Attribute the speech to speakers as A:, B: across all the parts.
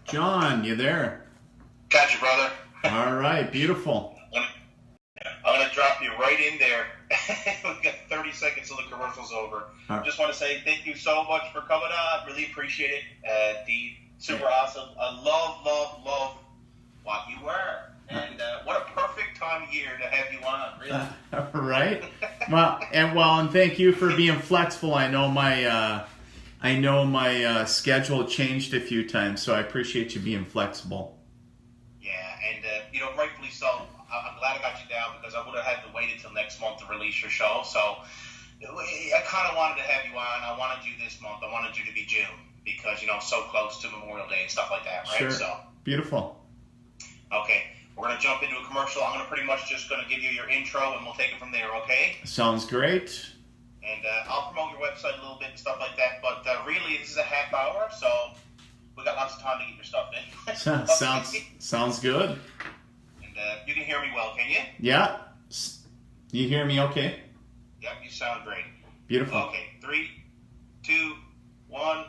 A: John, you there?
B: Got you, brother.
A: All right, beautiful.
B: I'm going to drop you right in there. We've got 30 seconds till the commercial's over. Just want to say thank you so much for coming on. Really appreciate it. Dean, super awesome. I love what you were. And what a perfect time of year to have you on, really.
A: Right? And thank you for being flexible. I know my schedule changed a few times, so I appreciate you being flexible.
B: Yeah, and rightfully so. I'm glad I got you down because I would have had to wait until next month to release your show. So I kind of wanted to have you on. I wanted you this month. I wanted you to be June because, so close to Memorial Day and stuff like that, right?
A: Sure.
B: So
A: beautiful.
B: Okay. We're going to jump into a commercial. I'm going to pretty much just going to give you your intro and we'll take it from there, okay?
A: Sounds great.
B: And I'll promote your website a little bit and stuff like that. But really, this is a half hour, so we got lots of time to get your stuff in.
A: Sounds good.
B: And you can hear me well, can you?
A: Yeah. You hear me okay?
B: Yep, you sound great.
A: Beautiful.
B: Okay, 3, 2, 1.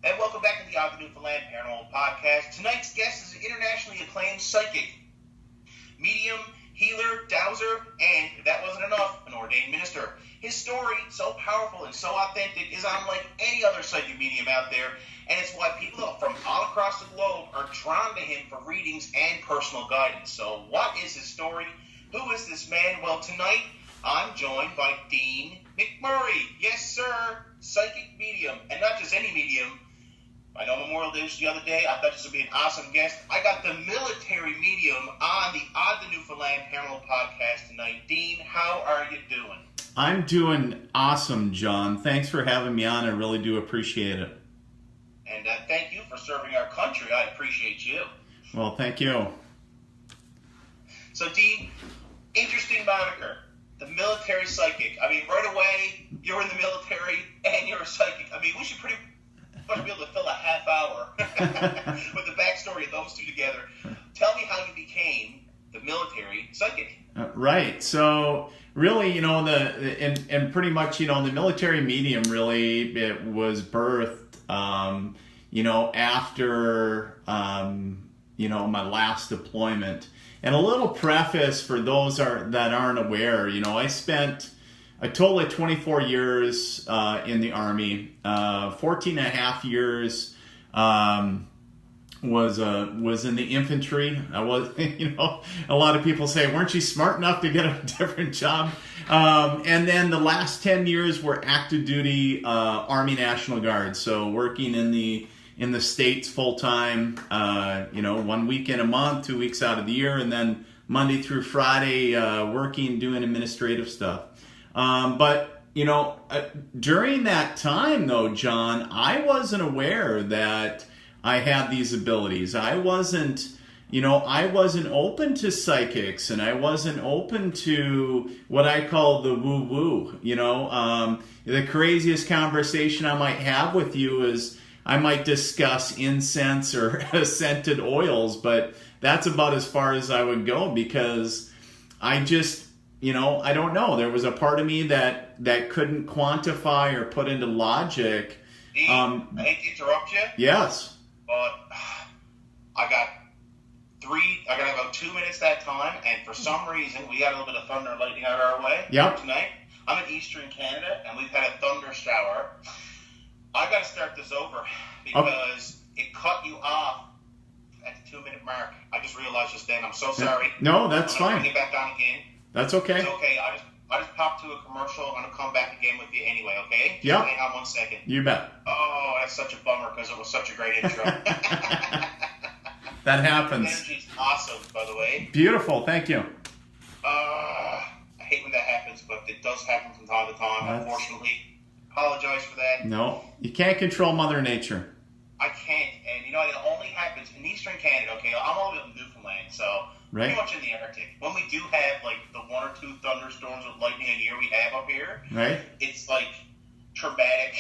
B: And welcome back to the Newfoundland Paranormal Podcast. Tonight's guest is an internationally acclaimed psychic, medium, healer, dowser, and, if that wasn't enough, an ordained minister. His story, so powerful and so authentic, is unlike any other psychic medium out there, and it's why people from all across the globe are drawn to him for readings and personal guidance. So what is his story? Who is this man? Well, tonight, I'm joined by Dean McMurray. Yes, sir, psychic medium, and not just any medium. I know Memorial Day was the other day. I thought this would be an awesome guest. I got the military medium on the Newfoundland Paranormal Podcast tonight. Dean, how are you doing?
A: I'm doing awesome, John. Thanks for having me on. I really do appreciate it.
B: And thank you for serving our country. I appreciate you.
A: Well, thank you.
B: So, Dean, interesting moniker. The military psychic. I mean, right away, you're in the military and you're a psychic. I mean, we should pretty much be able to fill a half hour with the backstory of those two together. Tell me how you became the military psychic.
A: Right. So really, and pretty much, the military medium really, it was birthed, after, my last deployment. And a little preface for those that aren't aware, I spent a total of 24 years in the Army. 14 and a half years was in the infantry. I was, a lot of people say, weren't you smart enough to get a different job? And then the last 10 years were active duty Army National Guard. So working in the States full time, 1 weekend a month, 2 weeks out of the year, and then Monday through Friday working, doing administrative stuff. But during that time, though, John, I wasn't aware that I had these abilities. I wasn't open to psychics, and I wasn't open to what I call the woo-woo. The craziest conversation I might have with you is I might discuss incense or scented oils, but that's about as far as I would go because I just... I don't know. There was a part of me that couldn't quantify or put into logic.
B: Dean, I hate to interrupt you.
A: Yes.
B: But I got about 2 minutes that time, and for some reason, we got a little bit of thunder and lightning out our way tonight. I'm in Eastern Canada, and we've had a thunder shower. I got to start this over because it cut you off at the 2-minute mark. I just realized just then. I'm so sorry.
A: No, that's fine.
B: Bring it back down again.
A: That's okay.
B: It's okay. I just popped to a commercial. I'm going to come back again with you anyway, okay?
A: Yeah.
B: Hang on 1 second.
A: You bet.
B: Oh, that's such a bummer because it was such a great intro.
A: That happens.
B: The energy's awesome, by the way.
A: Beautiful. Thank you.
B: I hate when that happens, but it does happen from time to time, unfortunately. Apologize for that.
A: No, you can't control Mother Nature.
B: I can't. And, it only happens in Eastern Canada, okay? I'm all the way up in Newfoundland, so...
A: Right.
B: Pretty much in the Arctic. When we do have the 1 or 2 thunderstorms with lightning a year we have up here,
A: right?
B: It's traumatic.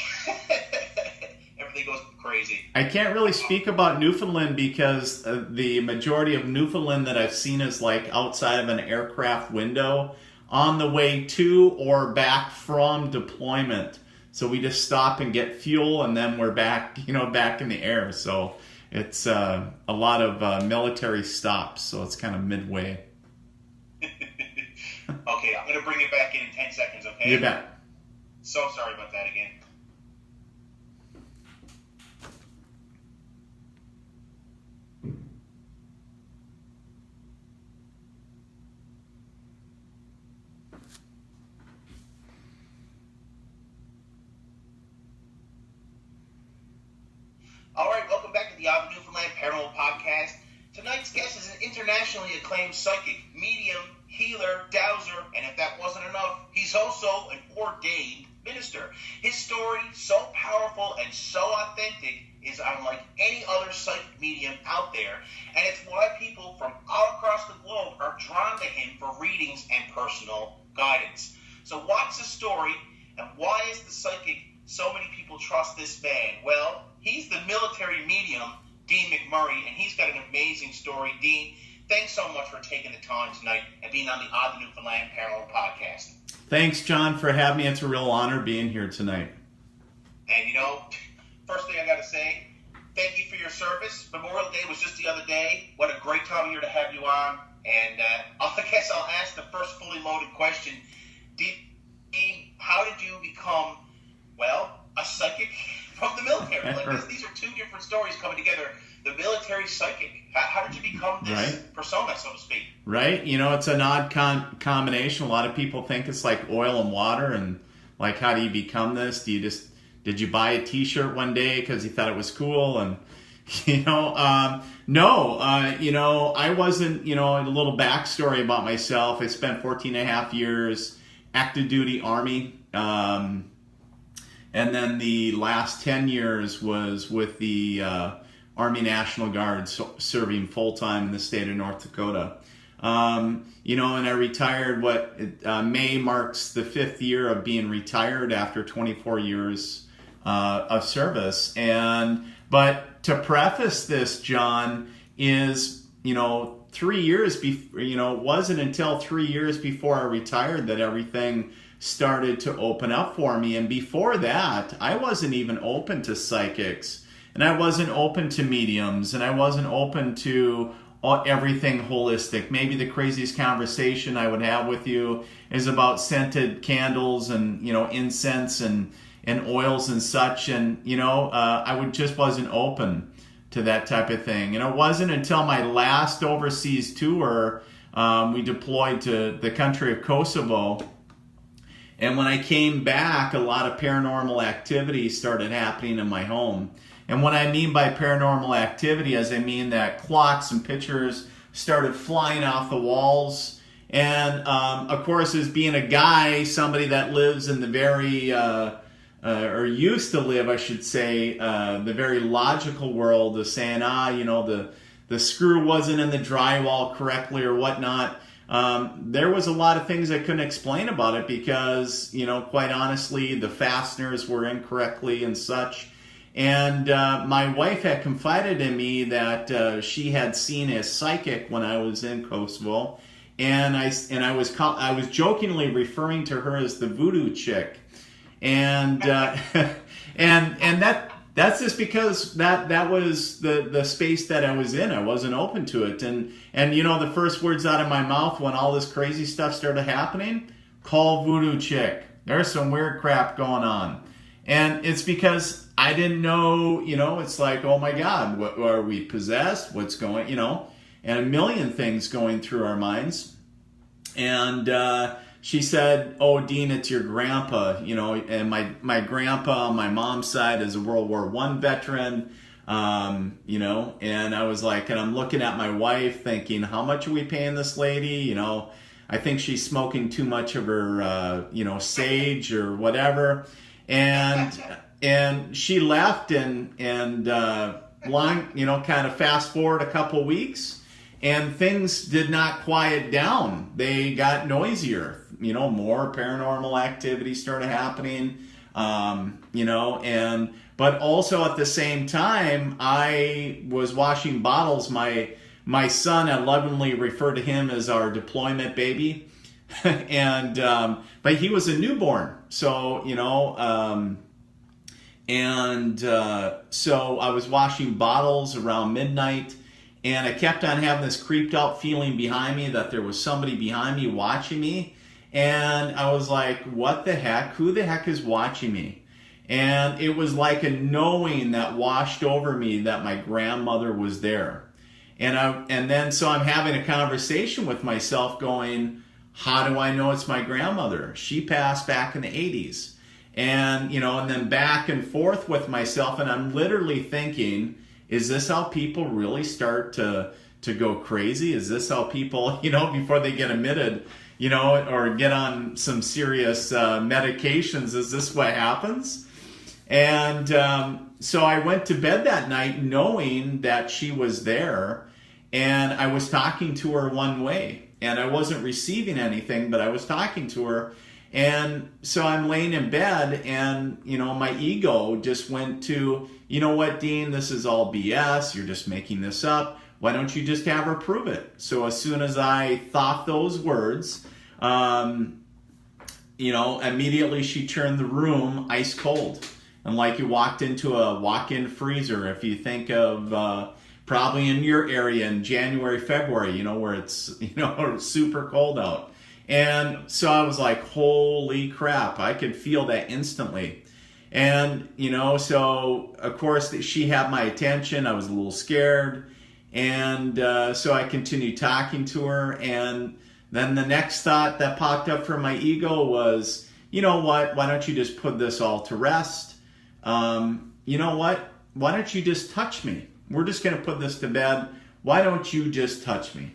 B: Everything goes crazy.
A: I can't really speak about Newfoundland because the majority of Newfoundland that I've seen is outside of an aircraft window on the way to or back from deployment. So we just stop and get fuel, and then we're back, back in the air. So it's a lot of military stops. So it's kind of midway.
B: Okay, I'm going to bring it back in 10 seconds, okay?
A: You bet.
B: So sorry about that again. All right, welcome back to the Newfoundland Paranormal Podcast. Tonight's guest is an internationally acclaimed psychic, medium, healer, dowser, and if that wasn't enough, he's also an ordained minister. His story, so powerful and so authentic, is unlike any other psychic medium out there, and it's why people from all across the globe are drawn to him for readings and personal guidance. So what's the story, and why is the psychic so many people trust this man? Well, he's the military medium, Dean McMurray, and he's got an amazing story. Dean, thanks so much for taking the time tonight and being on the Odd Newfoundland Paranormal Podcast.
A: Thanks, John, for having me. It's a real honor being here tonight.
B: And, first thing I got to say, thank you for your service. Memorial Day was just the other day. What a great time of year to have you on. And I guess I'll ask the first fully loaded question. Dean, how did you become, a psychic from the military? Like these are two different stories coming together. The military psychic. How did you become this persona, so to speak?
A: Right. It's an odd combination. A lot of people think it's like oil and water, and like, how do you become this? Did you buy a T-shirt one day because you thought it was cool? And no. I wasn't. A little backstory about myself. I spent 14 and a half years active duty Army. And then the last 10 years was with the Army National Guard, serving full-time in the state of North Dakota. And I retired, May marks the 5th year of being retired after 24 years of service. But to preface this, John, is, 3 years before, it wasn't until 3 years before I retired that everything started to open up for me. And before that, I wasn't even open to psychics, and I wasn't open to mediums, and I wasn't open to everything holistic. Maybe the craziest conversation I would have with you is about scented candles and, incense and oils and such. And, I just wasn't open to that type of thing. And it wasn't until my last overseas tour, we deployed to the country of Kosovo. And when I came back, a lot of paranormal activity started happening in my home. And what I mean by paranormal activity is I mean that clocks and pictures started flying off the walls. And, of course, as being a guy, somebody that lives in the very, or used to live, I should say, the very logical world of saying, the screw wasn't in the drywall correctly or whatnot. There was a lot of things I couldn't explain about it because, quite honestly, the fasteners were incorrectly and such. And my wife had confided in me that she had seen a psychic when I was in Kosovo, and I was jokingly referring to her as the voodoo chick, and that's just because that was the space that I was in. I wasn't open to it, and the first words out of my mouth when all this crazy stuff started happening, call voodoo chick. There's some weird crap going on. And it's because I didn't know, it's like, oh my God, what are we possessed? What's going, and a million things going through our minds. And she said, oh, Dean, it's your grandpa, and my grandpa on my mom's side is a World War I veteran, and I was like, and I'm looking at my wife thinking, how much are we paying this lady? I think she's smoking too much of her, sage or whatever. And she left and kind of fast forward a couple weeks, and things did not quiet down. They got noisier. More paranormal activity started happening. But also at the same time, I was washing bottles. My son, I lovingly refer to him as our deployment baby. But he was a newborn. So, And so I was washing bottles around midnight, and I kept on having this creeped out feeling behind me that there was somebody behind me watching me. And I was like, what the heck? Who the heck is watching me? And it was like a knowing that washed over me that my grandmother was there. And then so I'm having a conversation with myself going, how do I know it's my grandmother? She passed back in the 80s. And, and then back and forth with myself, and I'm literally thinking, is this how people really start to go crazy? Is this how people, before they get admitted, or get on some serious medications, is this what happens? And so I went to bed that night knowing that she was there, and I was talking to her one way, and I wasn't receiving anything, but I was talking to her. And so I'm laying in bed, and, my ego just went to, you know what, Dean, this is all BS. You're just making this up. Why don't you just have her prove it? So as soon as I thought those words, immediately she turned the room ice cold. And like you walked into a walk-in freezer. If you think of probably in your area in January, February, where it's, super cold out. And so I was like, holy crap, I could feel that instantly. And, so of course she had my attention. I was a little scared. And so I continued talking to her. And then the next thought that popped up from my ego was, you know what, why don't you just put this all to rest? You know what, why don't you just touch me? We're just going to put this to bed. Why don't you just touch me?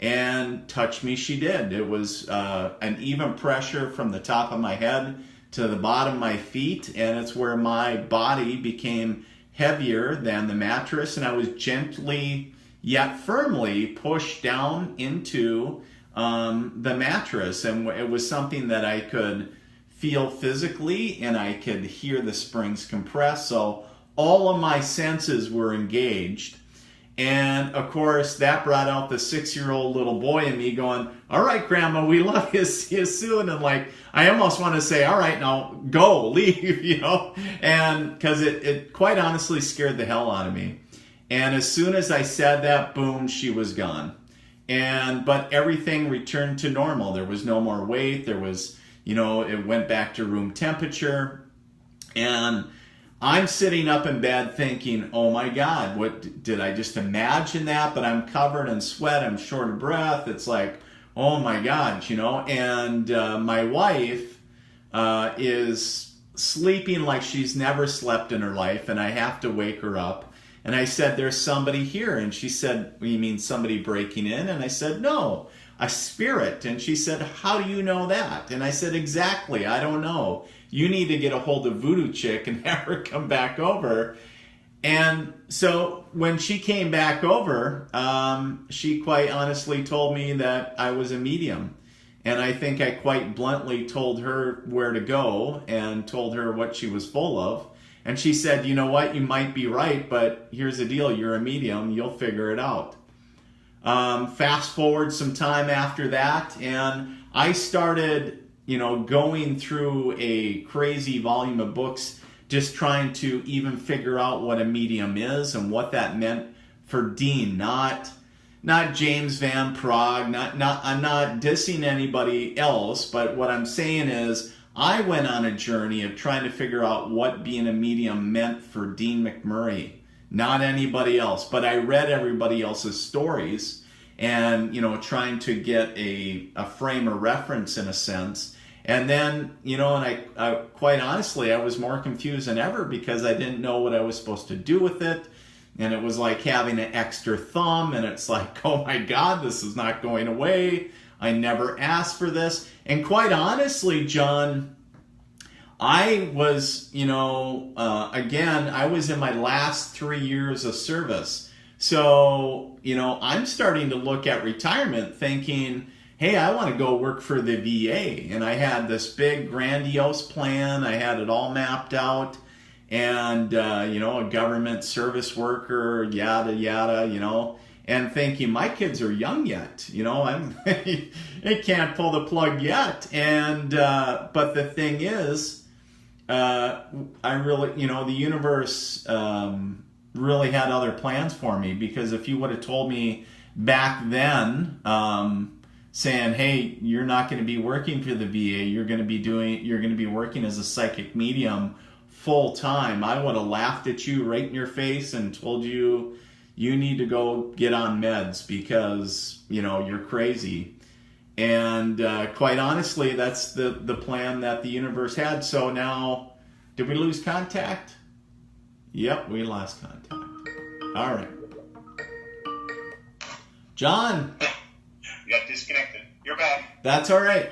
A: And touch me she did. It was an even pressure from the top of my head to the bottom of my feet, and it's where my body became heavier than the mattress, and I was gently yet firmly pushed down into the mattress, and it was something that I could feel physically, and I could hear the springs compress, so all of my senses were engaged. And of course, that brought out the 6-year-old little boy in me going, all right, Grandma, we love you, see you soon. And like, I almost want to say, all right, now go, leave, and because it quite honestly scared the hell out of me. And as soon as I said that, boom, she was gone. But everything returned to normal. There was no more weight. There was, it went back to room temperature. And I'm sitting up in bed thinking, oh my God, what did I just imagine that? But I'm covered in sweat, I'm short of breath. It's like, oh my God, And my wife is sleeping like she's never slept in her life, and I have to wake her up. And I said, there's somebody here. And she said, you mean somebody breaking in? And I said, no, a spirit. And she said, how do you know that? And I said, exactly, I don't know. You need to get a hold of Voodoo Chick and have her come back over. And so when she came back over, she quite honestly told me that I was a medium. And I think I quite bluntly told her where to go and told her what she was full of. And she said, you know what, you might be right, but here's the deal, you're a medium, you'll figure it out. Fast forward some time after that, and I started going through a crazy volume of books, just trying to even figure out what a medium is and what that meant for Dean, not James Van Praagh, I'm not dissing anybody else, but what I'm saying is I went on a journey of trying to figure out what being a medium meant for Dean McMurray, not anybody else, but I read everybody else's stories and, trying to get a frame of reference in a sense. And then, and I quite honestly, I was more confused than ever because I didn't know what I was supposed to do with it. And it was like having an extra thumb, and it's like, oh my God, this is not going away. I never asked for this. And quite honestly, John, I was, again, I was in my last 3 years of service. So, I'm starting to look at retirement thinking, hey, I want to go work for the VA. And I had this big grandiose plan. I had it all mapped out. And, a government service worker, yada, yada, and thinking my kids are young yet, they can't pull the plug yet. And, but the thing is, I really, the universe really had other plans for me, because if you would have told me back then, saying, hey, you're not going to be working for the VA, you're going to be working as a psychic medium full time, I would have laughed at you right in your face and told you need to go get on meds because, you're crazy. And quite honestly, that's the plan that the universe had. So now, did we lose contact? Yep, we lost contact. All right. John.
B: You got disconnected. You're back.
A: That's all right.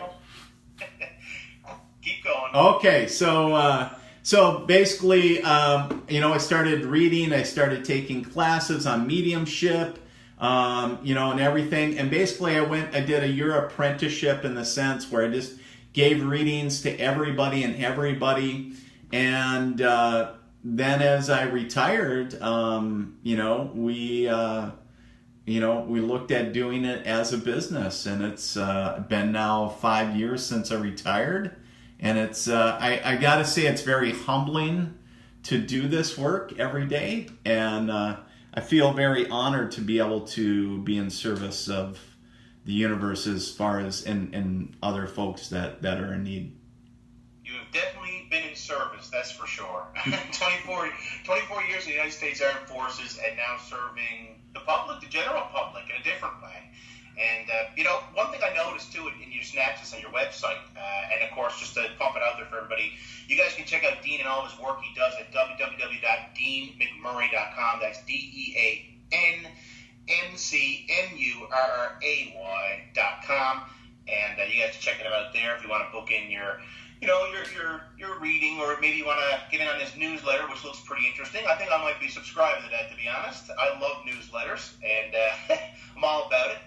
B: Keep going.
A: Okay, so basically, I started reading. I started taking classes on mediumship, and everything. And basically, I did a year apprenticeship in the sense where I just gave readings to everybody. And then as I retired, we looked at doing it as a business, and it's been now 5 years since I retired, and it's I gotta say it's very humbling to do this work every day, and I feel very honored to be able to be in service of the universe as far as and other folks that are in need.
B: You have definitely been in service, that's for sure. 24 years in the United States Armed Forces, and now serving the public, the general public, in a different way. And, one thing I noticed, too, in your synopsis on your website, and, of course, just to pump it out there for everybody, you guys can check out Dean and all of his work he does at www.deanmcmurray.com. That's DeanMcMurray.com. And you guys can check it out there if you want to book in your reading, or maybe you want to get in on this newsletter, which looks pretty interesting. I think I might be subscribed to that, to be honest. I love newsletters, and I'm all about it.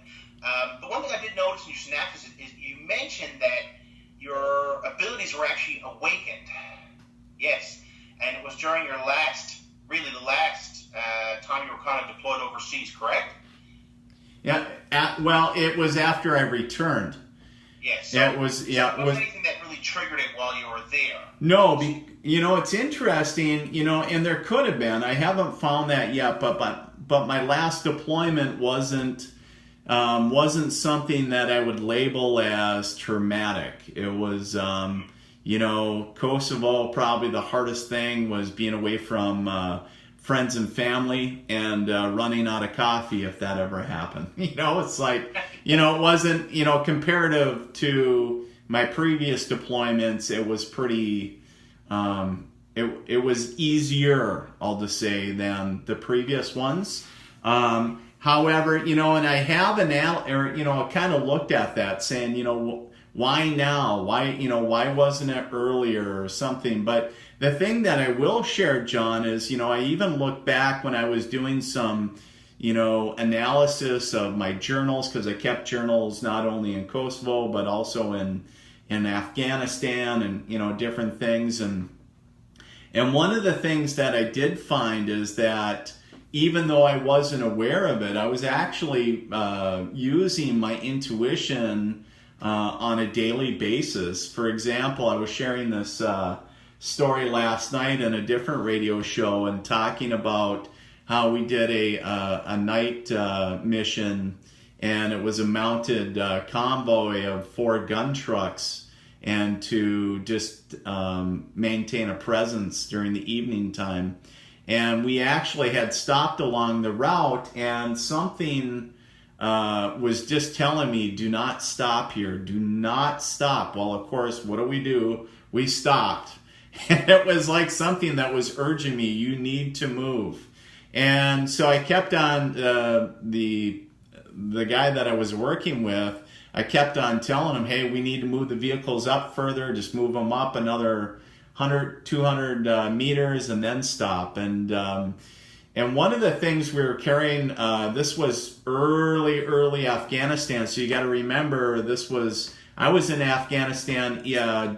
B: The one thing I did notice in your synopsis is you mentioned that your abilities were actually awakened. Yes, and it was during your the last time you were kind of deployed overseas, correct?
A: Yeah. Well, it was after I returned.
B: Yes.
A: So, it was. Yeah.
B: It was anything that really triggered it while you were there.
A: No, it's interesting. And there could have been. I haven't found that yet. But my last deployment wasn't something that I would label as traumatic. It was, Kosovo. Probably the hardest thing was being away from friends and family, and running out of coffee if that ever happened. It's like, it wasn't, comparative to my previous deployments, it was pretty, it was easier, I'll just say, than the previous ones. However, and I have kind of looked at that saying, why now? Why wasn't it earlier or something? But the thing that I will share, John, is, I even look back when I was doing some, analysis of my journals, because I kept journals not only in Kosovo, but also in Afghanistan, and, different things. And one of the things that I did find is that even though I wasn't aware of it, I was actually using my intuition on a daily basis. For example, I was sharing this story last night in a different radio show, and talking about how we did a night mission, and it was a mounted convoy of 4 gun trucks, and to just maintain a presence during the evening time. And we actually had stopped along the route, and something was just telling me, do not stop here, do not stop. Well, of course, what do? We stopped. And it was like something that was urging me, you need to move. And so I kept on, the guy that I was working with, I kept on telling him, hey, we need to move the vehicles up further, just move them up another 100, 200 meters, and then stop. And one of the things we were carrying, this was early Afghanistan, so you got to remember, I was in Afghanistan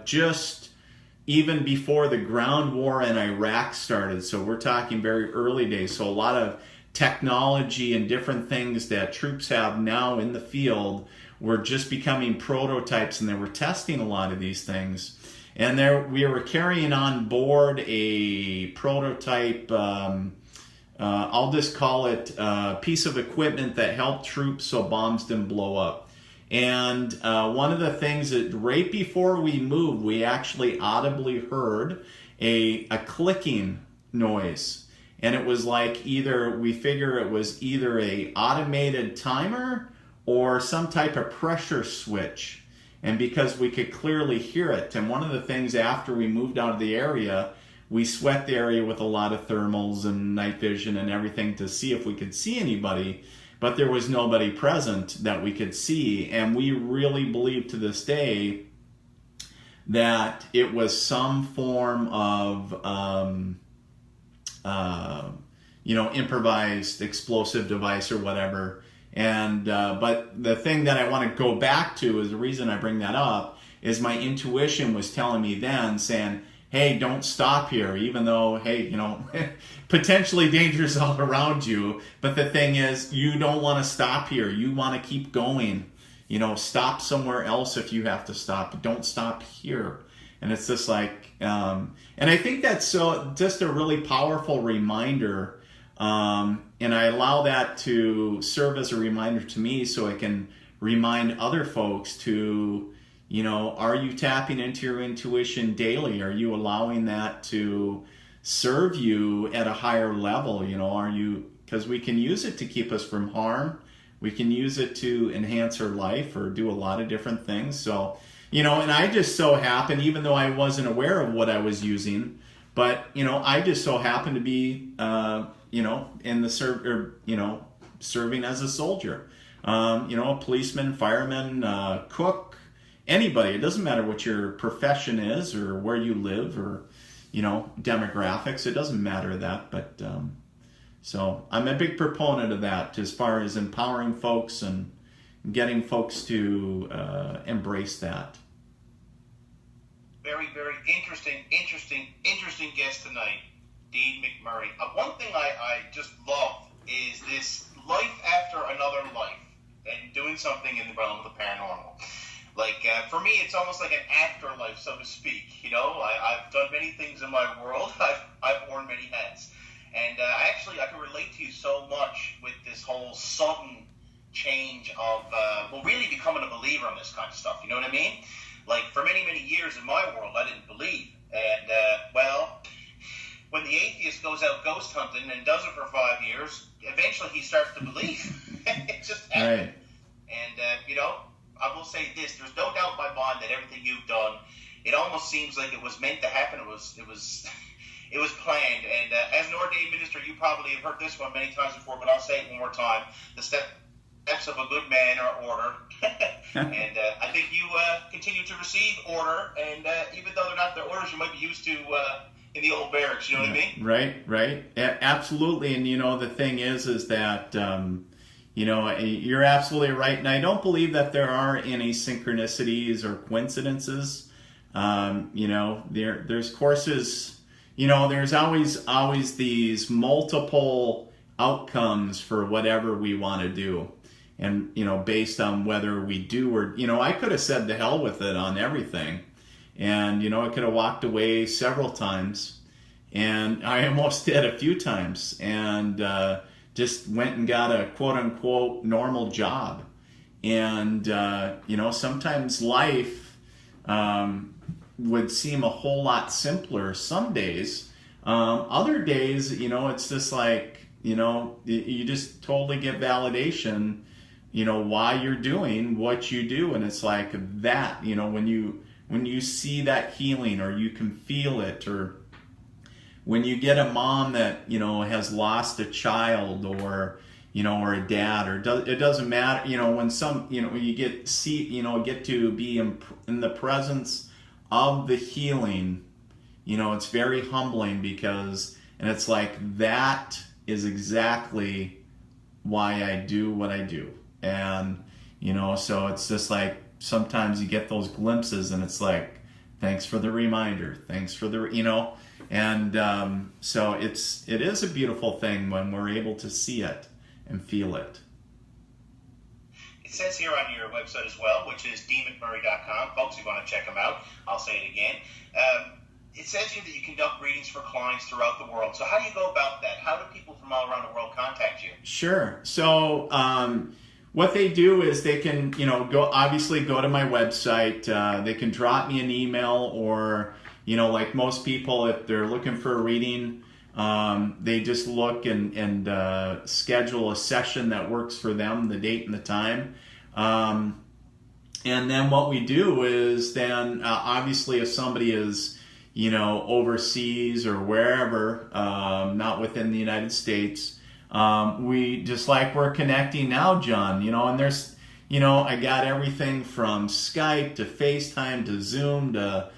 A: just even before the ground war in Iraq started, so we're talking very early days. So a lot of technology and different things that troops have now in the field were just becoming prototypes, and they were testing a lot of these things. And there we were carrying on board a prototype, I'll just call it a piece of equipment that helped troops so bombs didn't blow up. And one of the things that right before we moved, we actually audibly heard a clicking noise. And it was like we figure it was either a automated timer or some type of pressure switch. And because we could clearly hear it, and one of the things after we moved out of the area, we swept the area with a lot of thermals and night vision and everything to see if we could see anybody, but there was nobody present that we could see. And we really believe to this day that it was some form of improvised explosive device or whatever. And but the thing that I want to go back to is the reason I bring that up is my intuition was telling me then, saying, hey, don't stop here, even though, hey, potentially dangers all around you. But the thing is, you don't want to stop here. You want to keep going. Stop somewhere else if you have to stop. But don't stop here. And it's just like, and I think that's just a really powerful reminder. And I allow that to serve as a reminder to me so I can remind other folks to, are you tapping into your intuition daily? Are you allowing that to serve you at a higher level? Are you, because we can use it to keep us from harm. We can use it to enhance our life or do a lot of different things. So, and I just so happened, even though I wasn't aware of what I was using, but, I just so happened to be, in the serving as a soldier, a policeman, fireman, cook, anybody. It doesn't matter what your profession is or where you live or, demographics. It doesn't matter that. But so I'm a big proponent of that as far as empowering folks and getting folks to embrace that.
B: Very, very interesting guest tonight, Dean McMurray. One thing I just love is this life after another life and doing something in the realm of the paranormal. Like, for me, it's almost like an afterlife, so to speak. I've done many things in my world. I've worn many hats. And I can relate to you so much with this whole sudden change of, really becoming a believer in this kind of stuff. You know what I mean? Like, for many, many years in my world, I didn't believe. And, when the atheist goes out ghost hunting and does it for 5 years, eventually he starts to believe. It just happened.
A: Right.
B: And, I will say this, there's no doubt in my mind that everything you've done, it almost seems like it was meant to happen. It was planned. And as an ordained minister, you probably have heard this one many times before, but I'll say it one more time. The steps of a good man are ordered. And I think you continue to receive order. And even though they're not the orders you might be used to in the old barracks, you know what I mean? Right. Absolutely. And, the thing is that, you're absolutely right. And I don't believe that there are any synchronicities or coincidences. There's courses, there's always these multiple outcomes for whatever we want to do. And, based on whether we do or, I could have said to hell with it on everything. And, I could have walked away several times. And I almost did a few times. And just went and got a quote-unquote normal job. And, sometimes life would seem a whole lot simpler some days. Other days, it's just like, you just totally get validation, why you're doing what you do. And it's like that, when you see that healing or you can feel it, or when you get a mom that, has lost a child or, or a dad, or it doesn't matter, when you get to be in the presence of the healing, it's very humbling and it's like, that is exactly why I do what I do. And, so it's just like, sometimes you get those glimpses and it's like, thanks for the reminder. Thanks for the, and so it is a beautiful thing when we're able to see it and feel it. It says here on your website as well, which is deanmcmurray.com. Folks, if you want to check them out, I'll say it again. It says here that you conduct readings for clients throughout the world. So how do you go about that? How do people from all around the world contact you?
A: Sure. So what they do is they can, go to my website. They can drop me an email, or, like most people, if they're looking for a reading, they just look and schedule a session that works for them, the date and the time. And then what we do is then, obviously, if somebody is, overseas or wherever, not within the United States, we just like we're connecting now, John, and there's, I got everything from Skype to FaceTime to Zoom to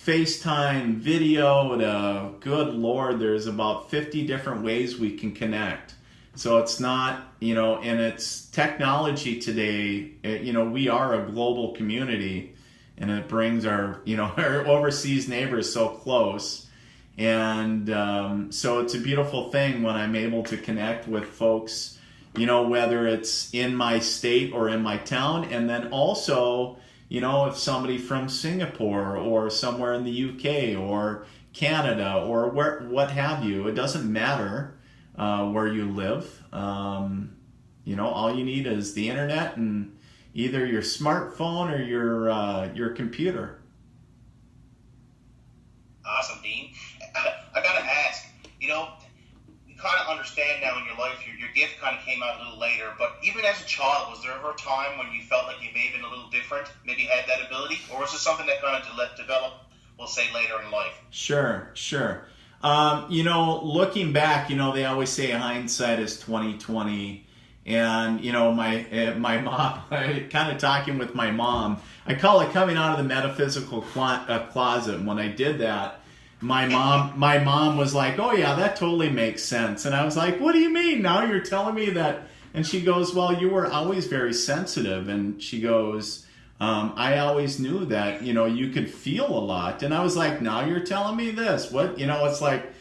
A: FaceTime video to, good Lord, there's about 50 different ways we can connect. So it's not, and it's technology today, we are a global community, and it brings our, our overseas neighbors so close. And so it's a beautiful thing when I'm able to connect with folks, whether it's in my state or in my town. And then also, if somebody from Singapore or somewhere in the UK or Canada or what have you, it doesn't matter where you live. All you need is the internet and either your smartphone or your computer.
B: Awesome, Dean. I gotta ask, you kind of understand now in your life, your gift kind of came out a little later, but even as a child, was there ever a time when you felt like you may have been a little different, maybe had that ability, or was it something that kind of developed, we'll say, later in life?
A: Sure. Looking back, they always say hindsight is 20/20. And, my mom, kind of talking with my mom, I call it coming out of the metaphysical closet. And when I did that, my mom was like, oh yeah, that totally makes sense. And I was like, what do you mean? Now you're telling me that? And she goes, well, you were always very sensitive. And she goes, I always knew that, you could feel a lot. And I was like, now you're telling me this. What, it's like,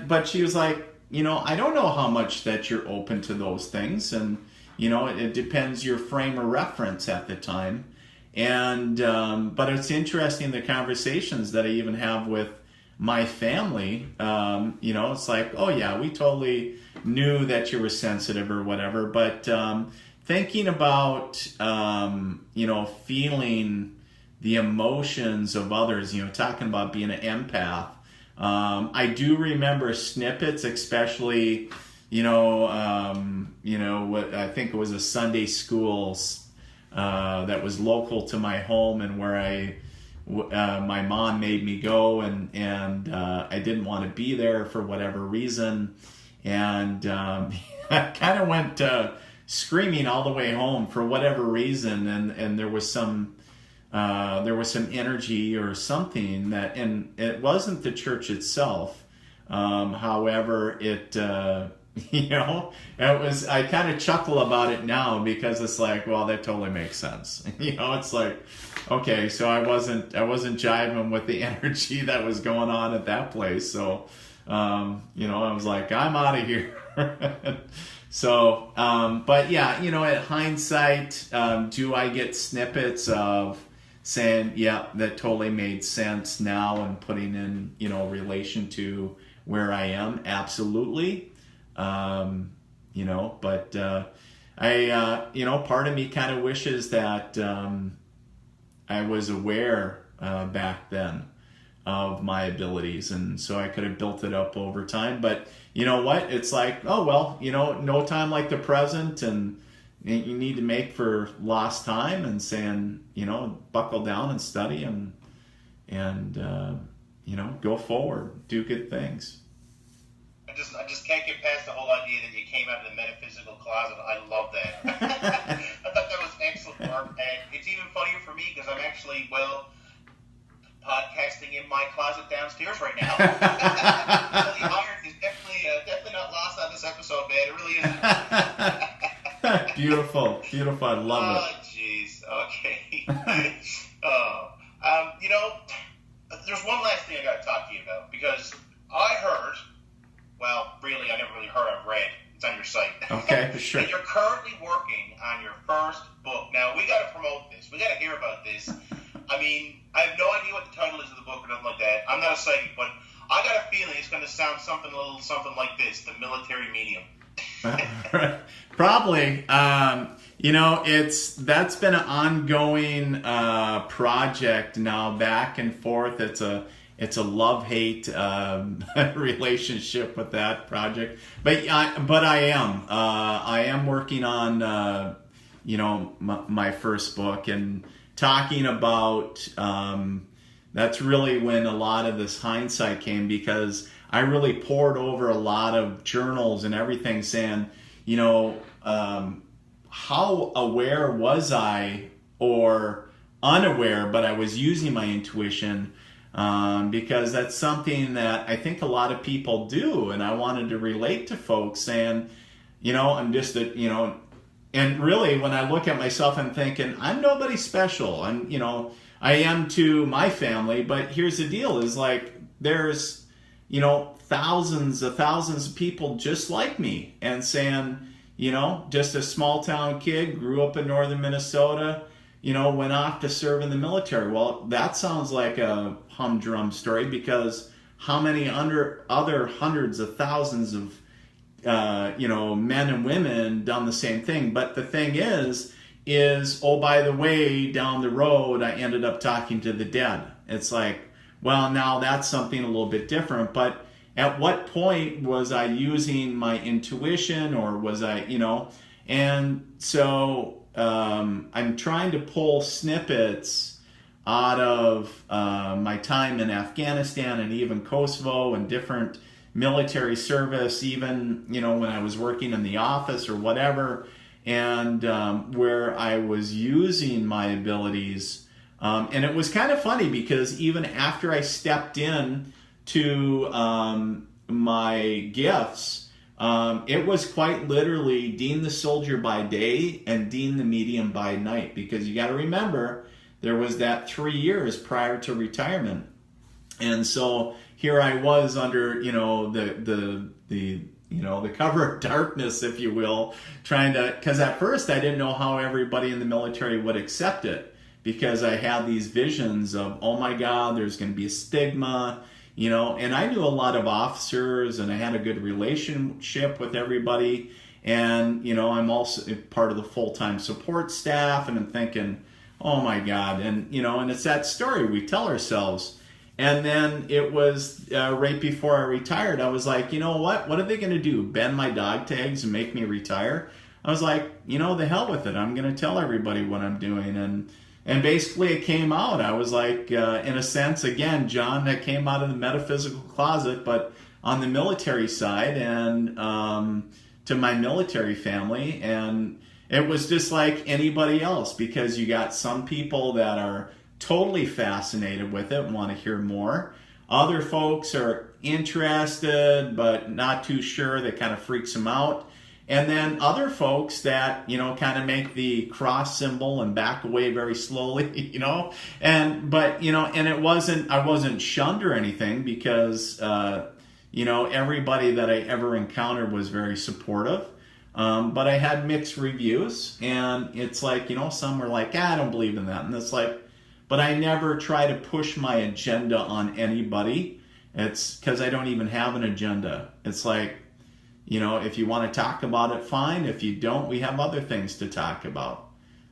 A: but she was like, I don't know how much that you're open to those things. And, it depends your frame of reference at the time. And, but it's interesting, the conversations that I even have with my family, it's like, oh yeah, we totally knew that you were sensitive or whatever. But, thinking about, feeling the emotions of others, talking about being an empath. I do remember snippets, especially, what I think it was a Sunday school that was local to my home, and where my mom made me go, and I didn't want to be there for whatever reason, and I kind of went screaming all the way home for whatever reason, and there was some energy or something that, and it wasn't the church itself. However, it was, I kind of chuckle about it now, because it's like, well, that totally makes sense. It's like, okay, so I wasn't jiving with the energy that was going on at that place. So, I was like, I'm out of here. So, but yeah, at hindsight, do I get snippets of saying, yeah, that totally made sense now, and putting in, relation to where I am? Absolutely. But, I, part of me kind of wishes that, I was aware, back then of my abilities, and so I could have built it up over time. But you know what? It's like, oh, well, no time like the present, and you need to make for lost time, and saying, buckle down and study, and go forward, do good things.
B: I just can't get past the whole idea that you came out of the metaphysical closet. I love that. I thought that was excellent, Mark. And it's even funnier for me because I'm actually, podcasting in my closet downstairs right now. So the iron is definitely not lost on this episode, man. It really isn't.
A: Beautiful. I love it.
B: Oh, jeez. Okay. There's one last thing I got to talk to you about, because I heard, well, really, I never really heard, I've read It's on your site.
A: Okay, sure.
B: And you're currently working on your first book. Now, we got to promote this. We got to hear about this. I mean, I have no idea what the title is of the book or nothing like that. I'm not a psychic, but I got a feeling it's going to sound a little something like this: the military medium.
A: Probably. That's been an ongoing project now, back and forth. It's a love-hate relationship with that project. But I am working on my first book, and talking about that's really when a lot of this hindsight came, because I really poured over a lot of journals and everything, saying, how aware was I, or unaware, but I was using my intuition, because that's something that I think a lot of people do, and I wanted to relate to folks, saying, I'm just and really when I look at myself, I'm thinking, I'm nobody special. I am to my family, but here's the deal, is like, there's, thousands of people just like me, and saying, just a small town kid, grew up in northern Minnesota, went off to serve in the military. Well, that sounds like a humdrum story, because how many other hundreds of thousands of men and women done the same thing? But the thing is, oh, by the way, down the road, I ended up talking to the dead. It's like, well, now that's something a little bit different. But at what point was I using my intuition, or was I, and so I'm trying to pull snippets out of my time in Afghanistan, and even Kosovo, and different military service, even, when I was working in the office or whatever, and where I was using my abilities. And it was kind of funny, because even after I stepped in to my gifts, it was quite literally Dean the soldier by day and Dean the medium by night, because you got to remember, there was that 3 years prior to retirement. And so here I was under, the cover of darkness, if you will, trying to, because at first I didn't know how everybody in the military would accept it, because I had these visions of, oh my God, there's going to be a stigma, and I knew a lot of officers, and I had a good relationship with everybody, and, I'm also part of the full-time support staff, and I'm thinking, oh my God, and, and it's that story we tell ourselves. And then it was right before I retired, I was like, what are they going to do? Bend my dog tags and make me retire? I was like, the hell with it. I'm going to tell everybody what I'm doing. And basically it came out. I was like, in a sense, again, John that came out of the metaphysical closet, but on the military side, and to my military family. And it was just like anybody else, because you got some people that are totally fascinated with it and want to hear more. Other folks are interested but not too sure. That kind of freaks them out. And then other folks that, kind of make the cross symbol and back away very slowly, and it wasn't, I wasn't shunned or anything, because, everybody that I ever encountered was very supportive. But I had mixed reviews, and it's like, some were like, I don't believe in that. And it's like, but I never try to push my agenda on anybody. It's because I don't even have an agenda. It's like, if you want to talk about it, fine. If you don't, we have other things to talk about.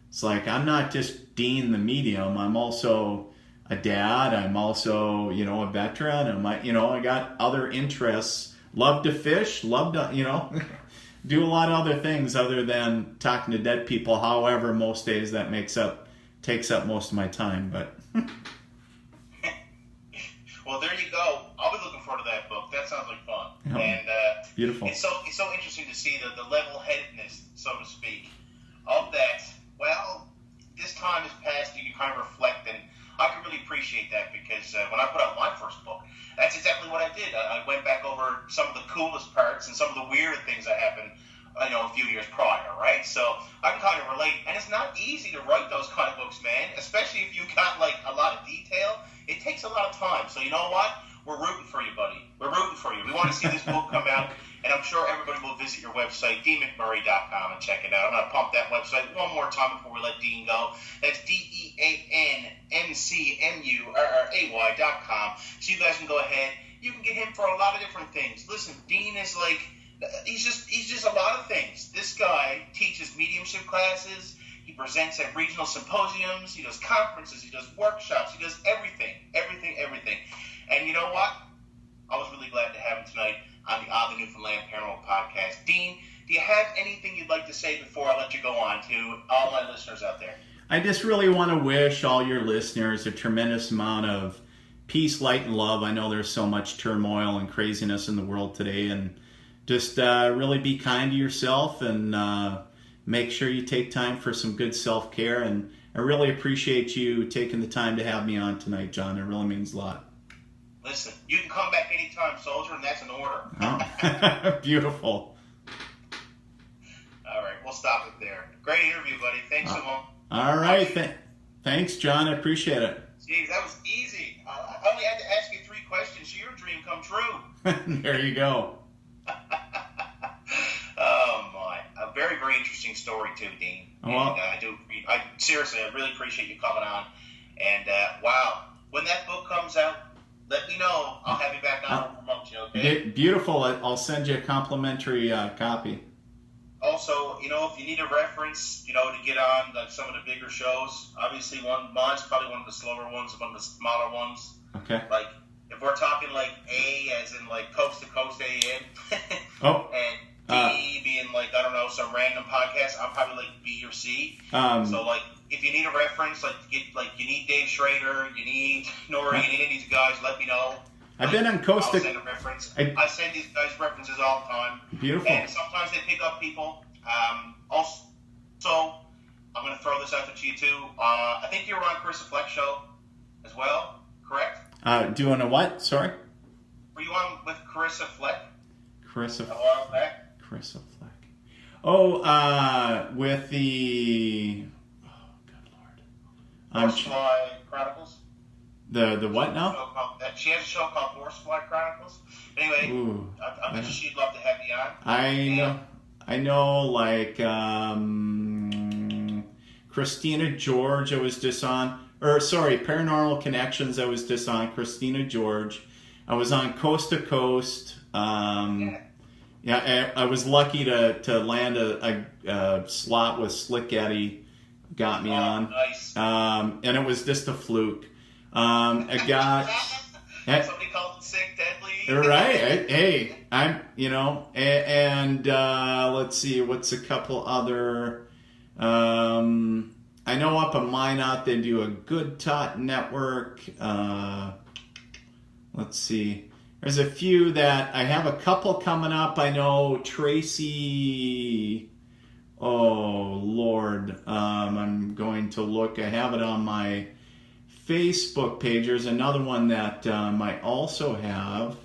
A: It's like, I'm not just Dean the medium. I'm also a dad. I'm also, a veteran. I got other interests. Love to fish. Love to, do a lot of other things other than talking to dead people. However, most days that takes up most of my time, but
B: well, there you go. I'll be looking forward to that book. That sounds like fun.
A: Oh,
B: and
A: beautiful.
B: It's so interesting to see the level-headedness, so to speak, of that. Well, this time has passed. You can kind of reflect, and I can really appreciate that, because when I put out my first book, that's exactly what I did. I went back over some of the coolest parts and some of the weird things that happened a few years prior, right? So I can kind of relate. And it's not easy to write those kind of books, man, especially if you got like a lot of detail. It takes a lot of time. So you know what? We're rooting for you, buddy. We're rooting for you. We want to see this book come out. And I'm sure everybody will visit your website, deanmcmurray.com, and check it out. I'm going to pump that website one more time before we let Dean go. That's DeanMcMurray.com. So you guys can go ahead. You can get him for a lot of different things. Listen, Dean is like, he's just a lot of things. This guy teaches mediumship classes. He presents at regional symposiums. He does conferences. He does workshops. He does everything. And you know what? I was really glad to have him tonight on the Newfoundland Paranormal Podcast. Dean, do you have anything you'd like to say before I let you go on to all my listeners out there?
A: I just really want to wish all your listeners a tremendous amount of peace, light, and love. I know there's so much turmoil and craziness in the world today, and just really be kind to yourself and make sure you take time for some good self-care. And I really appreciate you taking the time to have me on tonight, John. It really means a lot.
B: Listen, you can come back anytime, soldier, and that's an order.
A: Oh. Beautiful.
B: All right, we'll stop it there. Great interview, buddy. Thanks so much.
A: All right. Thanks, John. I appreciate it.
B: Jeez, that was easy. I only had to ask you 3 questions. Your dream come true.
A: There you go.
B: Oh, my. A very, very interesting story, too, Dean.
A: Well,
B: and seriously, I really appreciate you coming on. And, wow, when that book comes out, let me know. I'll have you back on and promote you, okay?
A: Beautiful. I'll send you a complimentary copy.
B: Also, if you need a reference, to get on some of the bigger shows, obviously mine's probably one of the slower ones, one of the smaller ones.
A: Okay.
B: Like, if we're talking like A as in like coast to coast AM, and D being like, I don't know, some random podcast, I'm probably like B or C. So like, if you need a reference, you need Dave Schrader, you need Nori, you need any of these guys, let me know.
A: I've been on coast to...
B: I'll send a reference. I send these guys references all the time.
A: Beautiful.
B: And sometimes they pick up people. Also, I'm going to throw this out there to you too. I think you were on Carissa Fleck's show as well, correct?
A: Doing a what? Sorry?
B: Were you on with Carissa Fleck?
A: Carissa
B: a while back?
A: Carissa Fleck. Oh, with the... Oh, good Lord.
B: Horsefly Chronicles?
A: The what now?
B: She has a show called Horsefly Chronicles. Anyway, I'm sure she'd love to have you on.
A: I know, like, Christina George I was just on. Paranormal Connections I was just on. Christina George. I was on Coast to Coast. I was lucky to land a slot with Slick Eddie. Got me on.
B: Nice.
A: And it was just a fluke. I got...
B: Somebody called it sick, deadly.
A: Right. Hey, I'm, and let's see, what's a couple other... I know up in Minot they do a Good Tot Network. Let's see. There's a few that... I have a couple coming up. I know Tracy... Oh, Lord. I'm going to look. I have it on my Facebook page. There's another one that I also have.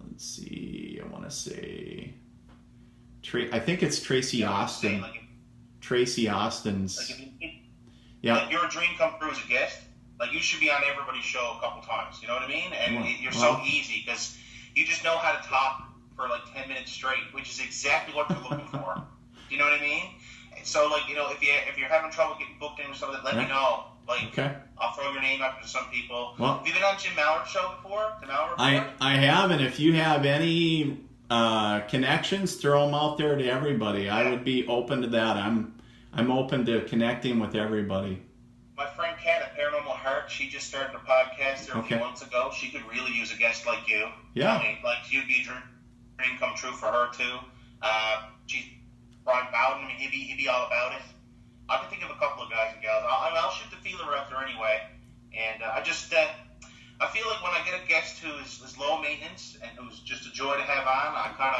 A: Let's see. I want to say... I think it's Tracy Austin. Tracy Austin's...
B: Like your dream come true as a guest. Like, you should be on everybody's show a couple times. You know what I mean? And you're so easy because you just know how to talk for like 10 minutes straight, which is exactly what you're looking for. You know what I mean? And so, like, if you're having trouble getting booked in or something, let me know. Like, I'll throw your name up to some people.
A: Well,
B: have you been on Jim Mallard's show before?
A: I have, and if you have any connections, throw them out there to everybody. I would be open to that. I'm open to connecting with everybody.
B: My friend Kat at Paranormal Heart, she just started a podcast there a few months ago. She could really use a guest like you.
A: Yeah.
B: I mean, like, you'd be a dream come true for her, too. She's Brian Bowden. I mean, he'd be all about it. I can think of a couple of guys and gals. I'll shoot the feeler out there anyway. And I feel like when I get a guest who is low maintenance and who's just a joy to have on, I kind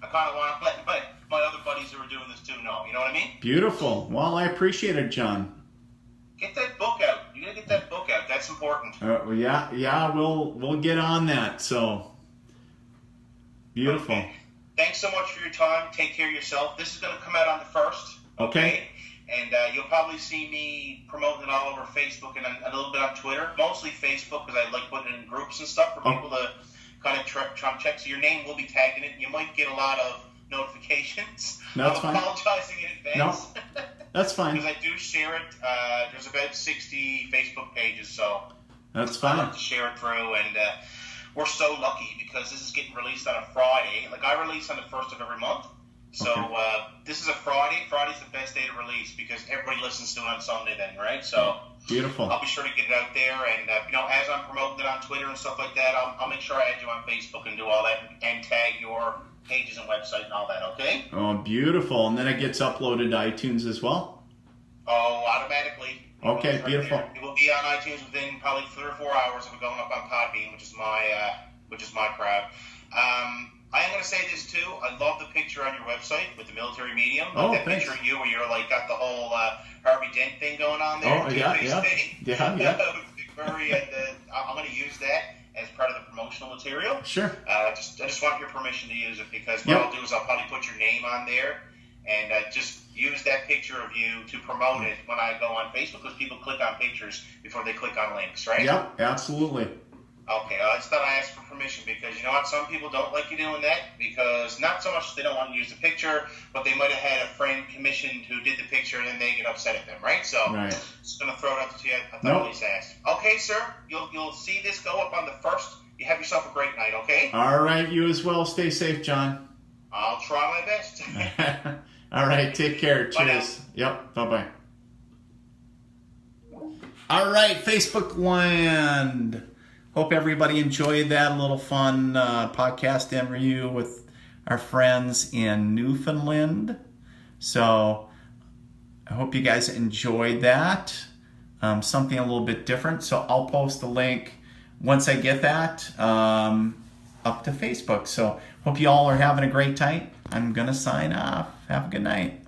B: of want to let my other buddies who are doing this too know. You know what I mean?
A: Beautiful. Well, I appreciate it, John.
B: Get that book out. You gotta get that book out. That's important.
A: We'll get on that. So beautiful.
B: Okay. Thanks so much for your time. Take care of yourself. This is going to come out on the 1st.
A: Okay.
B: And you'll probably see me promoting it all over Facebook and a little bit on Twitter. Mostly Facebook because I like putting it in groups and stuff for people to kind of check. So your name will be tagged in it. You might get a lot of notifications.
A: No, that's fine.
B: I'm apologizing in advance.
A: No, that's fine.
B: Because I do share it. There's about 60 Facebook pages, so
A: That's fine.
B: I have to share it through, and we're so lucky because this is getting released on a Friday. Like, I release on the 1st of every month. So this is a Friday. Friday's the best day to release because everybody listens to it on Sunday then, right? So
A: beautiful.
B: I'll be sure to get it out there. And, as I'm promoting it on Twitter and stuff like that, I'll make sure I add you on Facebook and do all that and tag your pages and website and all that, okay?
A: Oh, beautiful. And then it gets uploaded to iTunes as well?
B: Oh, automatically.
A: Okay, beautiful.
B: It will be on iTunes within probably 3 or 4 hours of it going up on Podbean, which is my crowd. I am going to say this too. I love the picture on your website with the military medium.
A: Oh,
B: that
A: thanks.
B: picture of you where you're like got the whole Harvey Dent thing going on there.
A: Oh, yeah.
B: Very, I'm going to use that as part of the promotional material.
A: Sure.
B: I just want your permission to use it because what I'll do is I'll probably put your name on there and just use that picture of you to promote it when I go on Facebook because people click on pictures before they click on links, right?
A: Yep, absolutely.
B: Okay, I just thought I asked for permission because you know what? Some people don't like you doing that because not so much they don't want to use the picture, but they might have had a friend commissioned who did the picture and then they get upset at them, right? So just going to throw it out to you. I thought I'd least ask. Okay, sir, you'll see this go up on the 1st. You have yourself a great night, okay?
A: All right, you as well. Stay safe, John.
B: I'll try my best.
A: All right, take care. Cheers. Yep, bye-bye. All right, Facebook land. Hope everybody enjoyed that little fun podcast interview with our friends in Newfoundland. So I hope you guys enjoyed that. Something a little bit different. So I'll post a link once I get that up to Facebook. So hope you all are having a great night. I'm going to sign off. Have a good night.